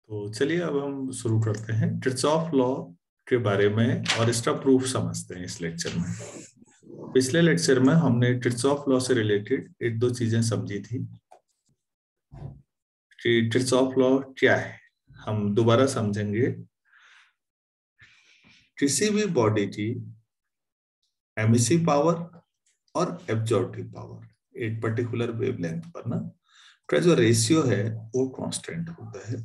तो चलिए अब हम शुरू करते हैं किरचॉफ लॉ के बारे में और इसका प्रूफ समझते हैं इस लेक्चर में। पिछले लेक्चर में हमने किरचॉफ लॉ से रिलेटेड एक दो चीजें समझी थी कि किरचॉफ लॉ क्या है। हम दोबारा समझेंगे। किसी भी बॉडी की एमिसिव पावर और एब्जॉर्प्टिव पावर एक पर्टिकुलर वेवलेंथ पर ना का जो रेशियो है वो कांस्टेंट होता है,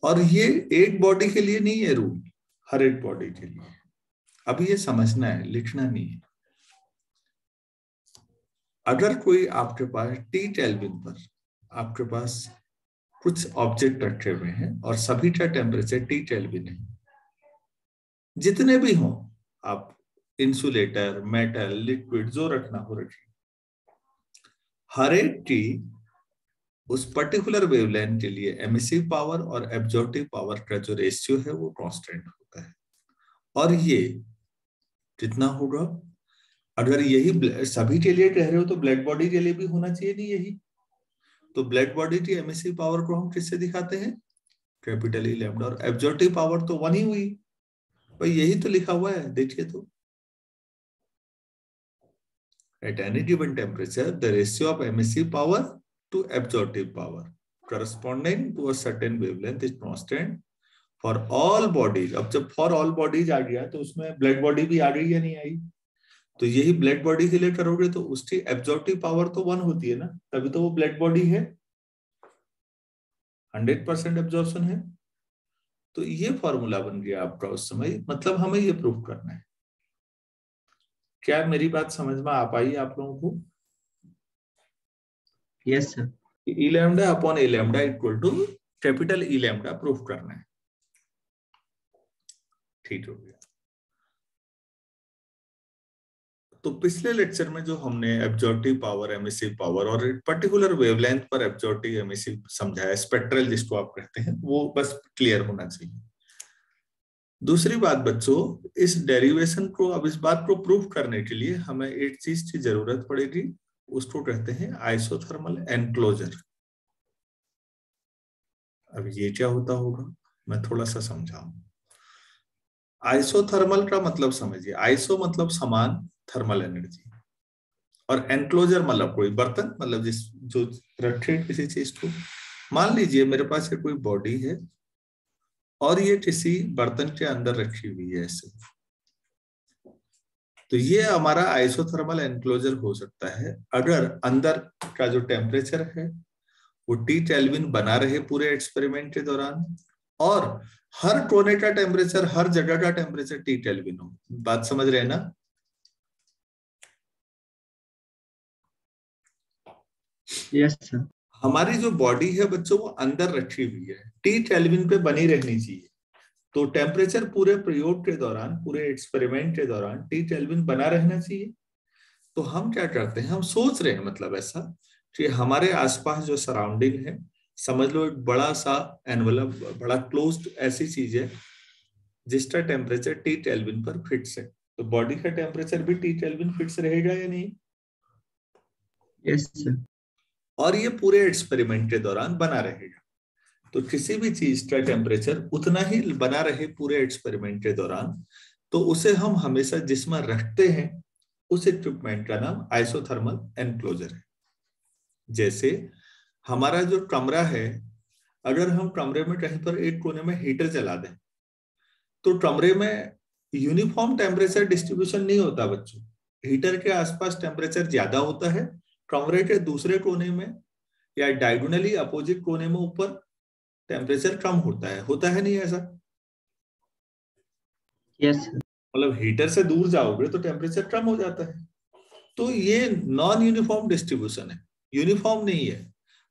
और ये एक बॉडी के लिए नहीं है रूल, हर एक बॉडी के लिए। अभी ये समझना है, लिखना नहीं है। अगर कोई आपके पास टी केल्विन पर आपके पास कुछ ऑब्जेक्ट रखे हुए हैं और सभी का टेम्परेचर टी केल्विन है, जितने भी हों, आप इंसुलेटर, मेटल, लिक्विड जो रखना हो रखिए, हर एक की उस पर्टिकुलर वेवलेंथ के लिए एमिसिव पावर और एब्जॉर्प्टिव पावर का जो रेशियो है वो कांस्टेंट होता है। और ये कितना होगा? अगर यही सभी के लिए कह रहे हो तो ब्लैक बॉडी के लिए भी होना चाहिए नहीं यही? तो ब्लैक बॉडी की एमिसिव पावर को हम किससे दिखाते हैं? Capital E lambda. और एब्जॉर्प्टिव पावर तो 1 ही हुई भाई, यही तो लिखा हुआ है, देखिए तो। At any given temperature, the ratio of emissive power to absorptive power corresponding to a certain wavelength is constant for all bodies. अब जब for all bodies आ गया तो उसमें ब्लैक बॉडी भी आ गई या नहीं आई? तो यही ब्लैक बॉडी के लिए करोगे तो उसकी एब्जॉर्प्टिव पावर तो 1 होती है ना, तभी तो वो ब्लैक बॉडी है, 100% एब्जॉर्प्शन है। तो ये फॉर्मूला बन गया आपका उस समय, मतलब हमें ये प्रूफ करना है। क्या मेरी बात समझ में आ पाई आप लोगों को? Yes sir. E lambda upon A lambda equal to capital E lambda proof करना है। ठीक हो गया। तो पिछले लेक्चर में जो हमने एब्जॉर्प्टिव पावर, एमिसिव पावर और एक पर्टिकुलर वेवलेंथ पर एब्जॉर्प्टिव एमिसिव समझाया, स्पेक्ट्रल जिसको आप कहते हैं, वो बस क्लियर होना चाहिए। दूसरी बात बच्चों, इस डेरिवेशन को, अब इस बात को प्रूफ करने के लिए हमें एक चीज की जरूरत पड़ेगी, उसको कहते हैं आइसोथर्मल एनक्लोजर। अब ये क्या होता होगा मैं थोड़ा सा समझाऊं। आइसोथर्मल का मतलब समझिए, आइसो मतलब समान, थर्मल एनर्जी, और एनक्लोजर मतलब कोई बर्तन, मतलब जिस जो रखे किसी चीज को। मान लीजिए मेरे पास कोई बॉडी है और ये किसी बर्तन के अंदर रखी हुई है ऐसे, तो ये हमारा आइसोथर्मल एनक्लोजर हो सकता है अगर अंदर का जो टेम्परेचर है वो टी केल्विन बना रहे पूरे एक्सपेरिमेंट के दौरान, और हर कोने का टेम्परेचर, हर जगह का टेम्परेचर टी केल्विन हो। बात समझ रहे हैं ना? Yes sir. हमारी जो बॉडी है बच्चों वो अंदर रखी हुई है, टी केल्विन पे बनी रहनी चाहिए। तो टेम्परेचर पूरे प्रयोग के दौरान, पूरे एक्सपेरिमेंट के दौरान टी केल्विन बना रहना चाहिए। तो हम क्या करते हैं, हम सोच रहे हैं, मतलब ऐसा कि हमारे आसपास जो सराउंडिंग है, समझ लो एक बड़ा सा एनवलप, बड़ा क्लोज्ड ऐसी चीज है जिसका टेम्परेचर टी केल्विन पर फिक्स है। तो बॉडी का टेम्परेचर भी टी केल्विन फिक्स रहेगा या नहीं? Yes sir. और ये पूरे एक्सपेरिमेंट के दौरान बना रहेगा। तो किसी भी चीज का टेम्परेचर उतना ही बना रहे पूरे एक्सपेरिमेंट के दौरान, तो उसे हम हमेशा जिसमें रखते हैं उस इक्विपमेंट का नाम आइसोथर्मल एनक्लोजर है। जैसे हमारा जो कमरा है, अगर हम कमरे में कहीं पर एक कोने में हीटर चला दें तो कमरे में यूनिफॉर्म टेम्परेचर डिस्ट्रीब्यूशन नहीं होता बच्चों। हीटर के आसपास टेम्परेचर ज्यादा होता है, कमरे के दूसरे कोने में या डायगोनली अपोजिट कोने में ऊपर टेम्परेचर कम होता है नहीं ऐसा? यस। मतलब हीटर से दूर जाओगे तो टेम्परेचर कम हो जाता है। तो ये नॉन यूनिफॉर्म डिस्ट्रीब्यूशन है, यूनिफॉर्म नहीं है।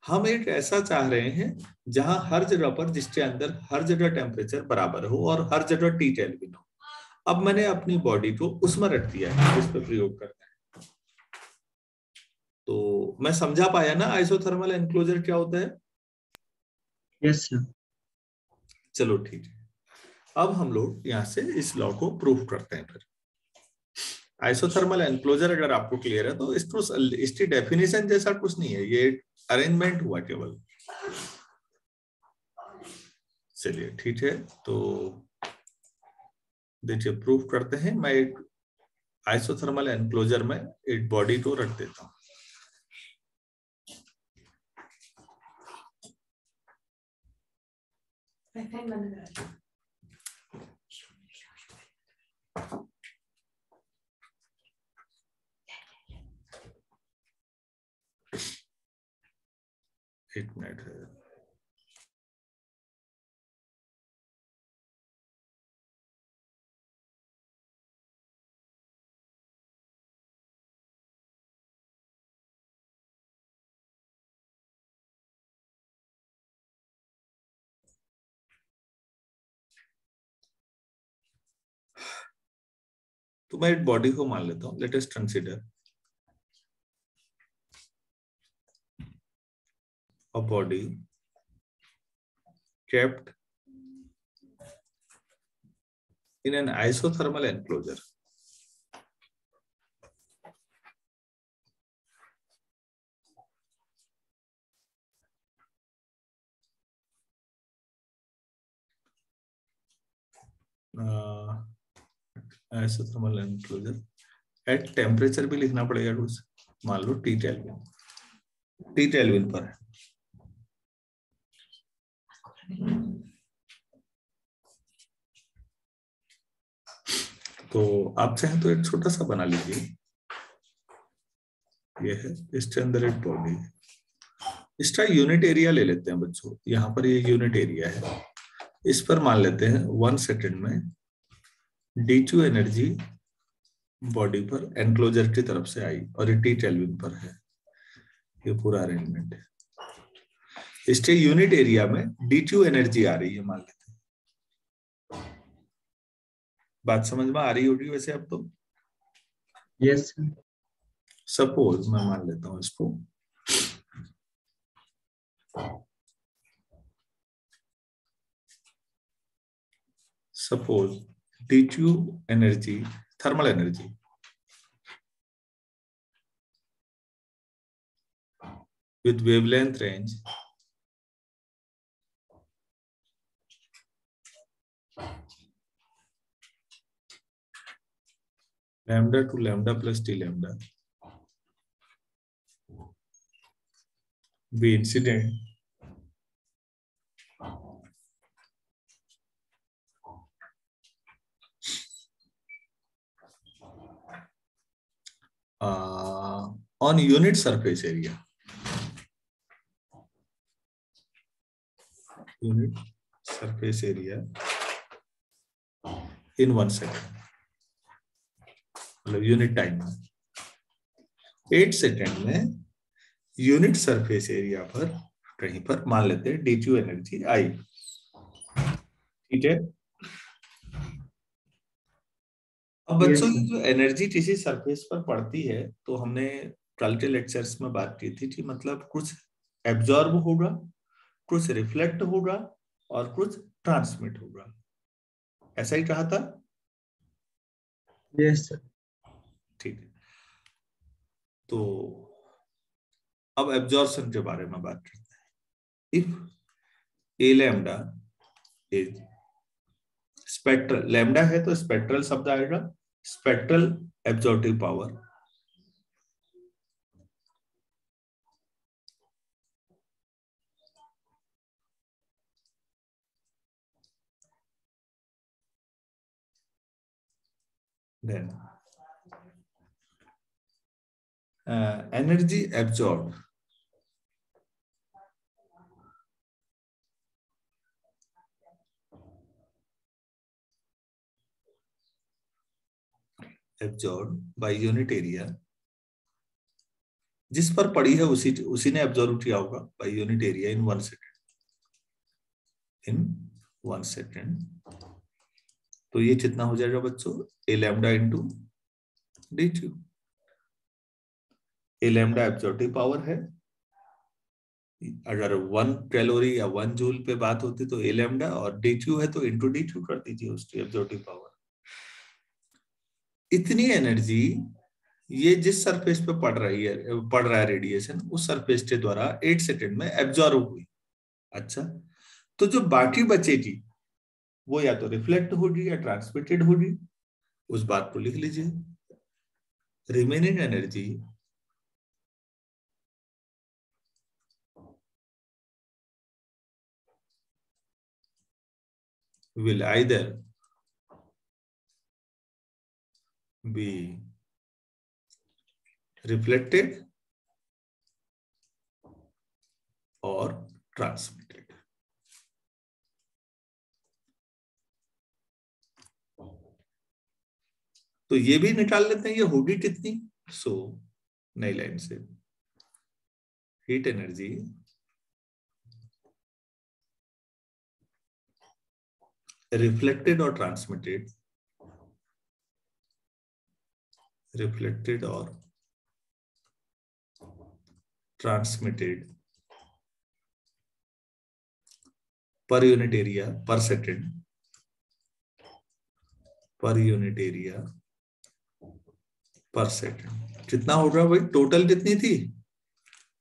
हम एक ऐसा चाह रहे हैं जहां हर जगह पर, जिसके अंदर हर जगह टेम्परेचर बराबर हो और हर जगह टी केल्विन हो। अब मैंने अपनी बॉडी को उसमें रख दिया है जिस पर प्रयोग करना है। तो मैं समझा पाया ना आइसोथर्मल एनक्लोजर क्या होता है? Yes sir. चलो ठीक है। अब हम लोग यहाँ से इस लॉ को प्रूफ करते हैं। फिर आइसोथर्मल एनक्लोजर अगर आपको क्लियर है तो इसकी डेफिनेशन जैसा कुछ नहीं है, ये अरेंजमेंट हुआ केवल। चलिए ठीक है, तो देखिए प्रूफ करते हैं। मैं एक आइसोथर्मल एनक्लोजर में एक बॉडी को रख देता हूं। एक मिनट है। तो मैं एक बॉडी को मान लेता हूं। Let us consider a body kept in an isothermal enclosure. Isothermal enclosure at temperature भी लिखना पड़ेगा कुछ, मान लो T केल्विन पर है। तो आप चाहें तो एक छोटा सा बना लीजिए। ये है, इसके अंदर एक बॉडी है। इसका यूनिट एरिया ले लेते हैं बच्चों। यहाँ पर ये यूनिट एरिया है। इस पर मान लेते हैं 1 सेकेंड में D2 एनर्जी बॉडी पर एनक्लोजर की तरफ से आई और ये T केल्विन पर है। ये पूरा अरेंजमेंट है। इसके यूनिट एरिया में D2 एनर्जी आ रही है, मान लेते हैं। बात समझ में आ रही होगी वैसे अब तो? यस सपोज मैं मान लेता हूं इसको, suppose D2 energy, thermal energy with wavelength range lambda to lambda plus T lambda be incident on unit surface area. Unit surface area in 1 second, मतलब यूनिट टाइम में 8 सेकेंड में यूनिट सरफेस एरिया पर कहीं पर मान लेते हैं D2 energy आई। ठीक है। अब बच्चों की जो एनर्जी किसी सरफेस पर पड़ती है, तो हमने कल के लेक्चर्स में बात की थी कि मतलब कुछ एब्जॉर्ब होगा, कुछ रिफ्लेक्ट होगा और कुछ ट्रांसमिट होगा। ऐसा ही कहा था? Yes sir. ठीक है। तो अब एब्जॉर्प्शन के बारे में बात करते हैं। If A lambda is spectral, lambda है तो स्पेक्ट्रल शब्द आएगा, spectral absorptive power then energy absorbed by unit area, जिस पर पड़ी है उसी ने एब्जॉर्ब किया होगा by unit area in 1 second, in 1 second. तो ये कितना हो जाएगा बच्चों? ए लैम्डा इंटू D2। ए लैम्डा एब्जॉर्प्टिव पावर है। अगर 1 कैलोरी या 1 जूल पे बात होती तो ए लैम्डा, और D2 है तो इंटू D2 कर दीजिए उसकी एब्जॉर्प्टिव पावर। इतनी एनर्जी ये जिस सरफेस पे पड़ रहा है रेडिएशन, उस सरफेस के द्वारा 8 सेकेंड में एब्जॉर्ब हुई। अच्छा, तो जो बाकी बचेगी वो या तो रिफ्लेक्ट होगी या ट्रांसमिटेड होगी, उस बात को लिख लीजिए। Remaining energy will either be reflected or transmitted। तो ये भी निकाल लेते हैं, ये होगी कितनी। सो नई लाइन से हीट एनर्जी रिफ्लेक्टेड और ट्रांसमिटेड, रिफ्लेक्टेड और ट्रांसमिटेड पर यूनिट एरिया पर सेकेंड, पर यूनिट एरिया पर सेकेंड कितना होगा भाई। टोटल कितनी थी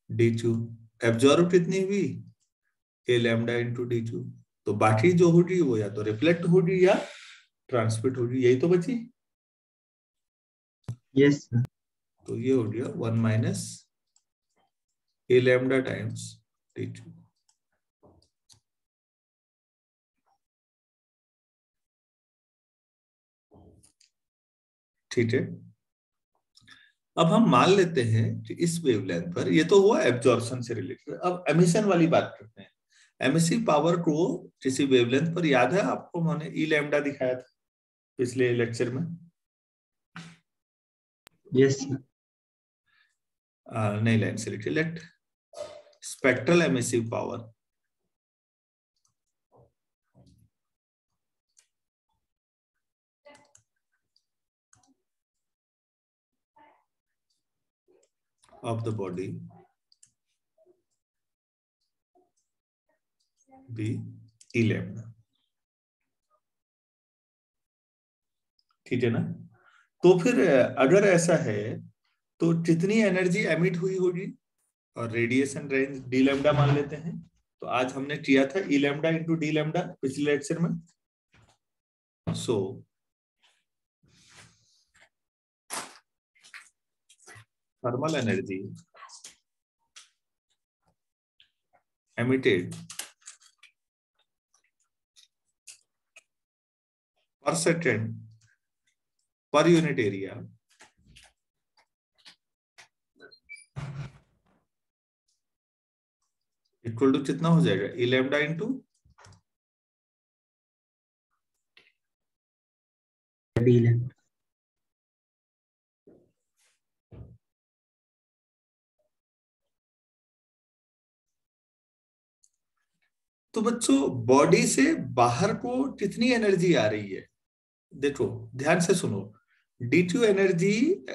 d2, एब्जॉर्ब कितनी हुई a लैम्डा इंटू d2। तो बाकी जो होगी वो या तो रिफ्लेक्ट होगी या ट्रांसमिट होगी, यही तो बची। Yes sir. तो ये हो गया 1 minus a lambda times d2। ठीक है, अब हम मान लेते हैं कि इस वेवलेंथ पर, ये तो हुआ एब्जॉर्प्शन से रिलेटेड। अब एमिशन वाली बात करते हैं। एमिसिव पावर को किसी वेवलेंथ पर, याद है आपको, मैंने ई लैम्डा दिखाया था पिछले लेक्चर में। Yes sir. नई लाइन से लिखिए, let spectral emissive power of the body be E lambda। ठीक है ना। तो फिर अगर ऐसा है तो कितनी एनर्जी एमिट हुई होगी, और रेडिएशन रेंज डी लैम्डा मान लेते हैं। तो आज हमने किया था E lambda into D lambda पिछले लेक्चर में। So thermal energy emitted per second per unit area equal to कितना हो जाएगा, E lambda into D lambda. तो बच्चों बॉडी से बाहर को कितनी एनर्जी आ रही है, देखो ध्यान से सुनो। D2 एनर्जी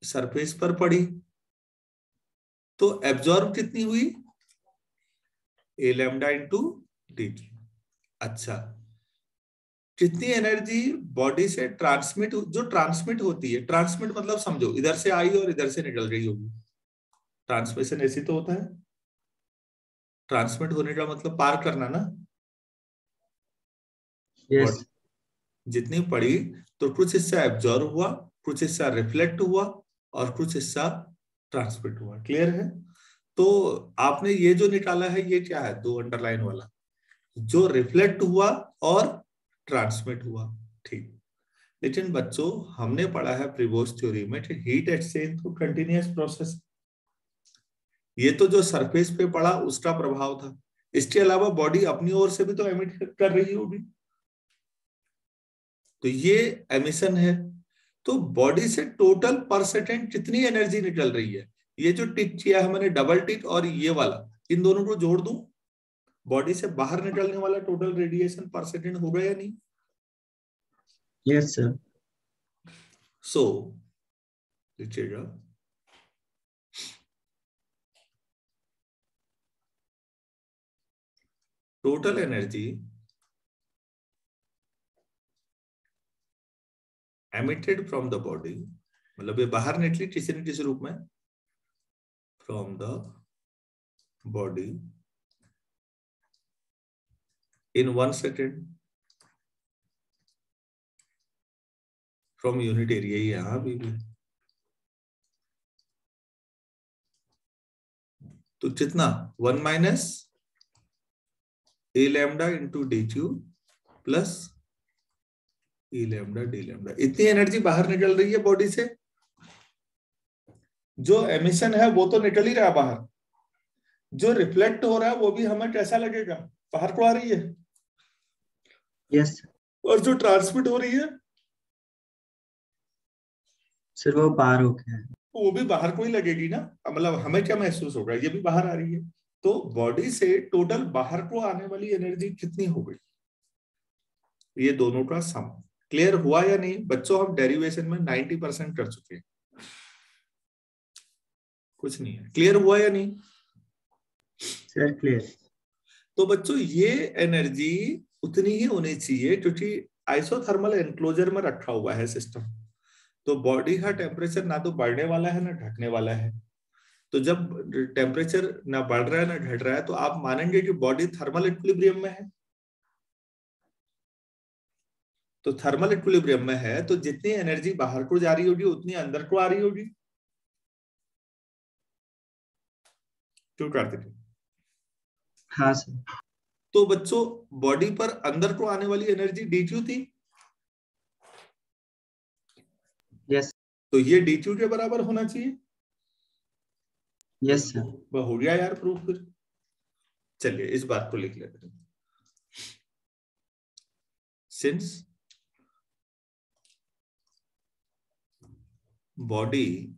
सरफेस पर पड़ी तो एब्जॉर्ब कितनी हुई, ए लैम्डा इंटू D2। अच्छा, कितनी एनर्जी बॉडी से ट्रांसमिट, जो ट्रांसमिट होती है, ट्रांसमिट मतलब समझो इधर से आई और इधर से निकल रही होगी। ट्रांसमिशन ऐसी तो होता है, ट्रांसमिट होने का मतलब पार करना ना। यस। जितनी पड़ी तो कुछ हिस्सा एब्जॉर्ब हुआ, कुछ हिस्सा रिफ्लेक्ट हुआ और कुछ हिस्सा ट्रांसमिट हुआ। क्लियर है। तो आपने ये जो निकाला है ये क्या है, 2 अंडरलाइन वाला, जो रिफ्लेक्ट हुआ और ट्रांसमिट हुआ। ठीक, लेकिन बच्चों हमने पढ़ा है प्रीवोस्ट थ्योरी में कि हीट एक्सचेंज तो कंटिन्यूअस प्रोसेस। ये तो जो सरफेस पे पड़ा उसका प्रभाव था, इसके अलावा बॉडी अपनी ओर से भी तो एमिट कर रही होगी। तो ये एमिशन है। तो बॉडी से टोटल पर सेकेंड कितनी एनर्जी निकल रही है, ये जो टिक किया है मैंने डबल टिक और ये वाला, इन दोनों को जोड़ दूं, बॉडी से बाहर निकलने वाला टोटल रेडिएशन पर सेकेंड होगा या नहीं। Yes sir. सो लिखिएगा, total energy emitted from the body, मतलब ये बाहर निकली किसी न किसी रूप में, from the body in 1 second from unit area ही यहाँ भी तो जितना 1 minus A lambda into D Q plus E lambda D lambda, इतनी एनर्जी बाहर निकल रही है बॉडी से। जो एमिशन है वो तो निकल ही रहा है बाहर, जो रिफ्लेक्ट हो रहा है वो भी हमें कैसा लगेगा, बाहर को आ रही है। यस और जो ट्रांसमिट हो रही है सर वो बाहर हो गया है। वो भी बाहर को ही लगेगी ना, मतलब हमें क्या महसूस होगा, ये भी बाहर आ रही है। तो बॉडी से टोटल बाहर को आने वाली एनर्जी कितनी हो गई, ये दोनों का सम। क्लियर हुआ या नहीं बच्चों? हम डेरिवेशन में 90% कर चुके हैं, कुछ नहीं है। क्लियर हुआ या नहीं सर? क्लियर। तो बच्चों ये एनर्जी उतनी ही होनी चाहिए क्योंकि आइसोथर्मल एनक्लोजर में रखा हुआ है सिस्टम, तो बॉडी का टेम्परेचर ना तो बढ़ने वाला है ना घटने वाला है। तो जब टेम्परेचर ना बढ़ रहा है ना घट रहा है तो आप मानेंगे कि बॉडी थर्मल इक्विलिब्रियम में है। तो थर्मल इक्विलिब्रियम में है तो जितनी एनर्जी बाहर को जा रही होगी उतनी अंदर को आ रही होगी। क्यों करते थे? हाँ सर। तो बच्चों बॉडी पर अंदर को आने वाली एनर्जी डी2 थी। यस। तो ये डी2 के बराबर होना चाहिए। Yes sir. वह हो गया यार प्रूफ। फिर चलिए इस बात को लिख लेते हैं। Since body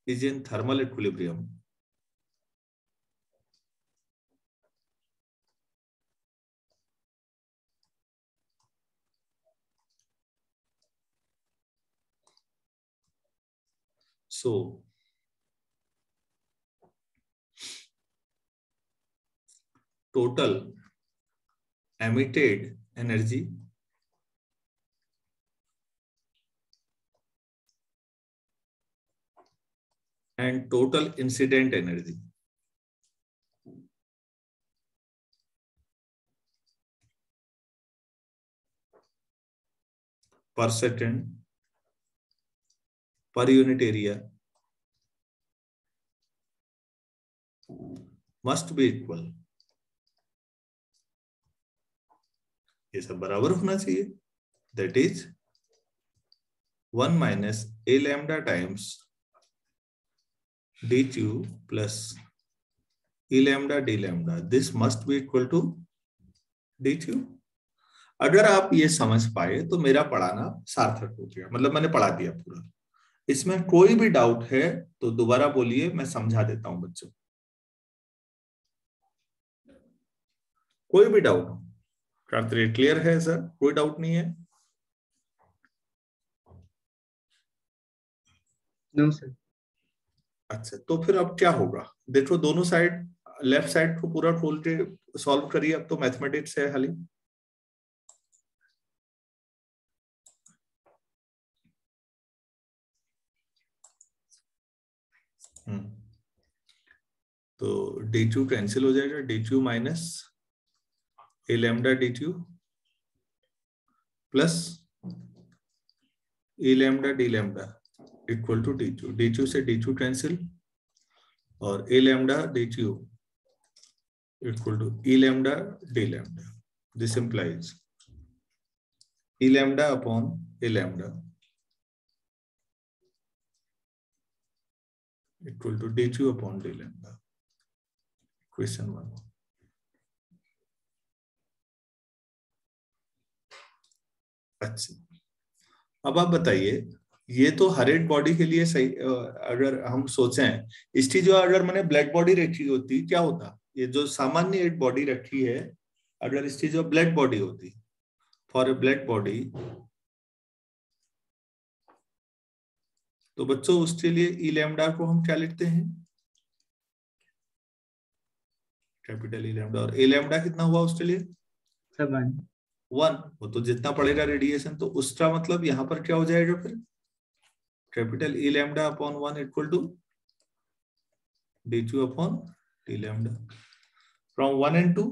is in thermal equilibrium, so total emitted energy and total incident energy per second per unit area must be equal। ये सब बराबर होना चाहिए। That is 1 minus A lambda times डी2 plus E lambda D lambda, this must be equal to डी2। अगर आप ये समझ पाए तो मेरा पढ़ाना सार्थक हो गया, मतलब मैंने पढ़ा दिया पूरा। इसमें कोई भी डाउट है तो दोबारा बोलिए, मैं समझा देता हूं बच्चों। कोई भी डाउट हो? क्लियर है सर? कोई डाउट नहीं है? No sir. अच्छा तो फिर अब क्या होगा, देखो दोनों साइड, लेफ्ट साइड को पूरा खोल के सॉल्व करिए। अब तो मैथमेटिक्स है खाली। तो डी2 कैंसिल हो जाएगा, डी2 माइनस ए लैम्डा डी2 plus A lambda D lambda equal to डी2। डी2 से डी2 कैंसिल और ए लैम्डा डी2 equal to E lambda D lambda. This implies E lambda upon A lambda equal to डी2 अपॉन डी लैम्डा। क्वेश्चन 1। अच्छा अब आप बताइए, ये तो हर एक बॉडी के लिए सही। अगर हम सोचें इसकी जो, अगर मैंने ब्लैक बॉडी रखी होती क्या होता? ये जो सामान्य एक बॉडी रखी है, अगर इसकी जो ब्लैक बॉडी होती, फॉर ए ब्लैक बॉडी, तो बच्चों उसके लिए ई लैम्डा को हम क्या लिखते हैं? Capital E lambda. और ए लैम्डा कितना हुआ उसके लिए? 1। वो तो जितना पड़ेगा रेडिएशन, तो उसका मतलब यहाँ पर क्या हो जाएगा फिर? Capital E lambda upon 1 equal to डी2 upon D lambda. From 1 and 2,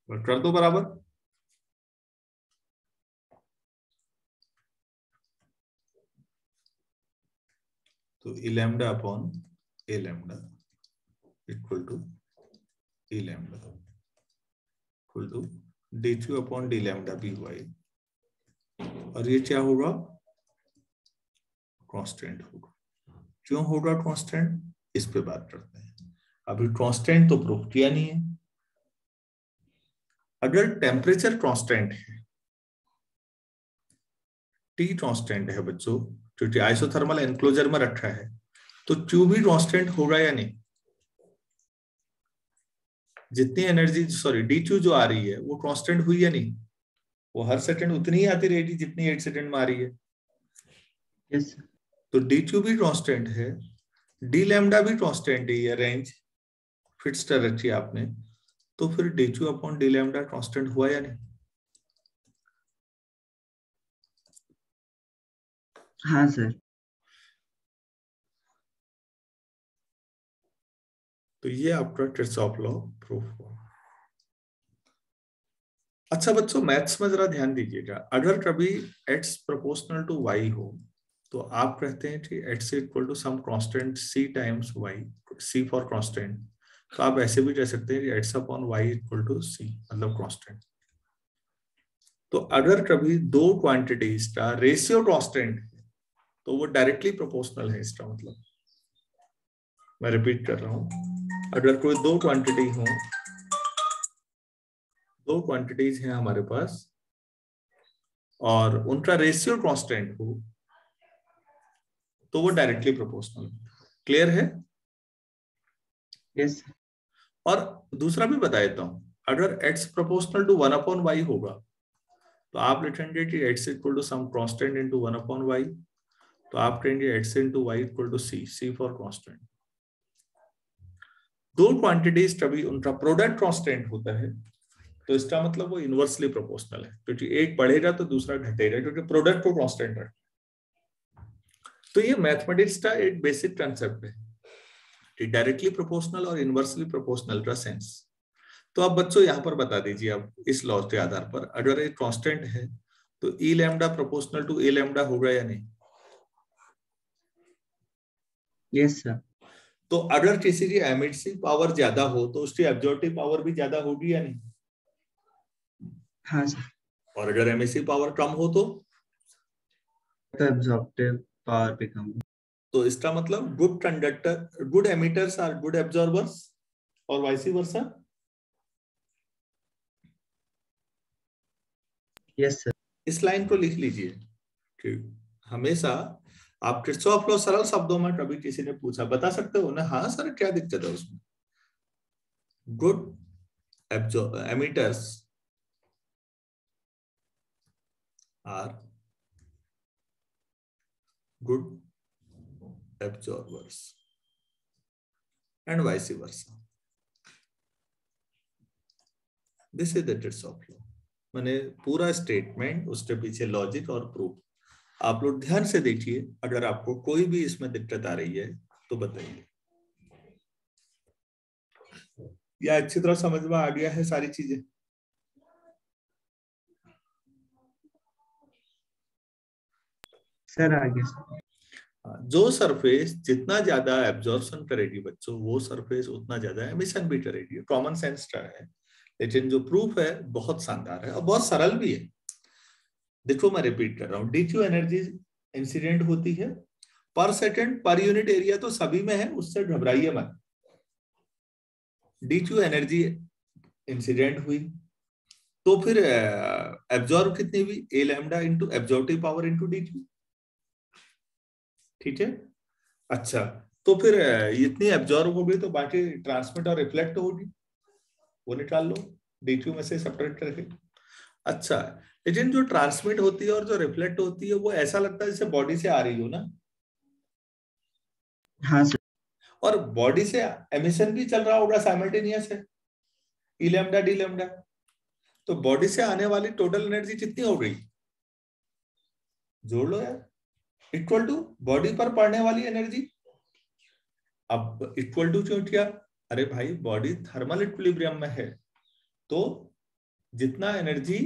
कर दो बराबर। तो E lambda upon A lambda equal to E lambda equal to dq upon d lambda by, और ये क्या होगा, कांस्टेंट होगा। क्यों होगा कांस्टेंट, इस पे बात करते हैं। अभी कांस्टेंट तो प्रूव किया नहीं है। अगर टेम्परेचर कांस्टेंट है, T कांस्टेंट है बच्चों, क्योंकि आइसोथर्मल एनक्लोजर में रखा है, तो Q भी कांस्टेंट होगा या नहीं। जितनी एनर्जी, सॉरी dQ जो आ रही है वो कांस्टेंट हुई या नहीं, वो हर सेकंड उतनी ही आती रहेगी जितनी 8 सेकंड में आ रही है। Yes sir. तो dQ भी कांस्टेंट है, d लैम्डा भी कांस्टेंट है, ये रेंज फिक्स कर रखी है आपने, तो फिर dQ upon d lambda constant हुआ या नहीं। हाँ सर। तो ये आपका किरचॉफ लॉ प्रूफ हुआ। अच्छा बच्चों, मैथ्स में जरा ध्यान दीजिएगा। अगर कभी x प्रोपोर्शनल टू y हो, तो आप कहते हैं कि x equal to some constant c times y, c for constant. तो आप ऐसे भी कह सकते हैं कि x upon y equal to c, मतलब कांस्टेंट। तो अगर कभी दो क्वांटिटीज का रेशियो कांस्टेंट है, तो वो डायरेक्टली प्रोपोर्शनल है। इसका मतलब, मैं रिपीट कर रहा हूं, अगर कोई दो क्वांटिटी हो, दो क्वांटिटीज हैं हमारे पास, और उनका रेशियो कांस्टेंट हो, तो वो डायरेक्टली प्रोपोर्शनल। क्लियर है। यस। और दूसरा भी बता देता हूं, अगर x proportional to 1 upon y होगा, तो आप लिखेंगे कि x equal to some constant into 1 upon y, तो आप कहेंगे x into y equal to c, c for constant. दो क्वांटिटीज कभी उनका प्रोडक्ट कांस्टेंट होता है, तो इसका मतलब वो इनवर्सली प्रोपोर्शनल है, क्योंकि एक बढ़ेगा तो दूसरा घटेगा, क्योंकि प्रोडक्ट को कांस्टेंट है। तो ये मैथमेटिक्स का एक बेसिक कंसेप्ट है कि डायरेक्टली प्रोपोर्शनल और इनवर्सली प्रोपोर्शनल का सेंस। तो आप बच्चों यहाँ पर बता दीजिए, अब इस लॉ के आधार पर अगर एक कांस्टेंट है, तो E lambda proportional to A lambda होगा या नहीं। Yes sir. तो अगर किसी की एमिसिव पावर ज्यादा हो, तो उसकी एब्जॉर्प्टिव पावर भी ज्यादा होगी या नहीं। हाँ सर। और अगर एमिसिव पावर कम हो, तो एब्जॉर्प्टिव पावर भी कम। तो इसका मतलब good conductor, good emitters are good absorbers, और वाइस वर्सा। Yes sir. इस लाइन को लिख लीजिए कि हमेशा आप किरचॉफ लॉ सरल शब्दों में कभी किसी ने पूछा, बता सकते हो ना, हाँ सर क्या दिक्कत है उसमें। Good emitters are good absorbers and vice versa. This is the Kirchhoff law. मैंने पूरा स्टेटमेंट, उसके पीछे लॉजिक और प्रूफ आप लोग ध्यान से देखिए। अगर आपको कोई भी इसमें दिक्कत आ रही है तो बताइए। या अच्छी तरह समझ में आ गया है सारी चीजें। सर आगे सर। जो सरफेस जितना ज्यादा एब्जॉर्प्शन करेगी बच्चों, वो सरफेस उतना ज्यादा एमिशन भी करेगी। कॉमन सेंस का है, लेकिन जो प्रूफ है बहुत शानदार है और बहुत सरल भी है। देखो मैं रिपीट कर रहा हूँ, डीक्यू एनर्जी इंसिडेंट होती है पर सेकंड पर यूनिट एरिया, तो सभी में है, उससे घबराइए मत। डीक्यू एनर्जी इंसिडेंट हुई, तो फिर एब्जॉर्ब कितनी हुई, A lambda into absorptive power into DQ. ठीक है। अच्छा, तो फिर इतनी एब्जॉर्ब हो गई, तो बाकी ट्रांसमिट और रिफ्लेक्ट होगी, वो निकाल लो डीक्यू में से सब्ट्रैक्ट करके। अच्छा, लेकिन जो ट्रांसमिट होती है और जो रिफ्लेक्ट होती है, वो ऐसा लगता है जैसे बॉडी से आ रही हो ना। हाँ सर। और बॉडी से एमिशन भी चल रहा होगा साइमल्टेनियस है, ई लैम्डा डी लैम्डा। तो बॉडी से आने वाली टोटल एनर्जी कितनी हो गई, जोड़ लो यार, इक्वल टू बॉडी पर पड़ने वाली एनर्जी। अब इक्वल टू क्यों किया? अरे भाई बॉडी थर्मल इक्विलिब्रियम में है, तो जितना एनर्जी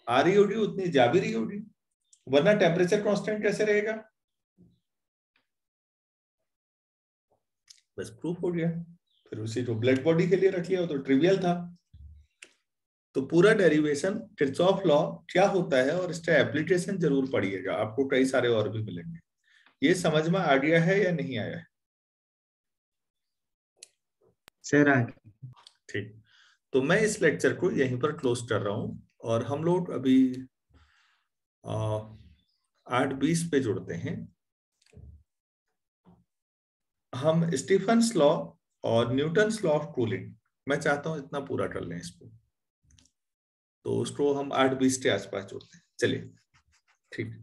आ रही होगी उतनी जा भी रही होगी, वरना टेम्परेचर कांस्टेंट कैसे रहेगा? बस प्रूफ हो गया। फिर उसी को ब्लड बॉडी के लिए रख लिया, तो ट्रिवियल था। तो पूरा डेरिवेशन किरचॉफ लॉ क्या होता है और इसका एप्लीकेशन जरूर पढ़िएगा, आपको कई सारे और भी मिलेंगे। ये समझ में आ गया है या नहीं आया है? सर आगे। ठीक, तो मैं इस लेक्चर को यहीं पर क्लोज कर रहा हूं, और हम लोग अभी 8:20 पे जुड़ते हैं। हम स्टीफन्स लॉ और न्यूटन्स लॉ ऑफ कूलिंग, मैं चाहता हूं इतना पूरा कर लें इसको, तो उसको हम 8:20 के आसपास जुड़ते हैं। चलिए ठीक।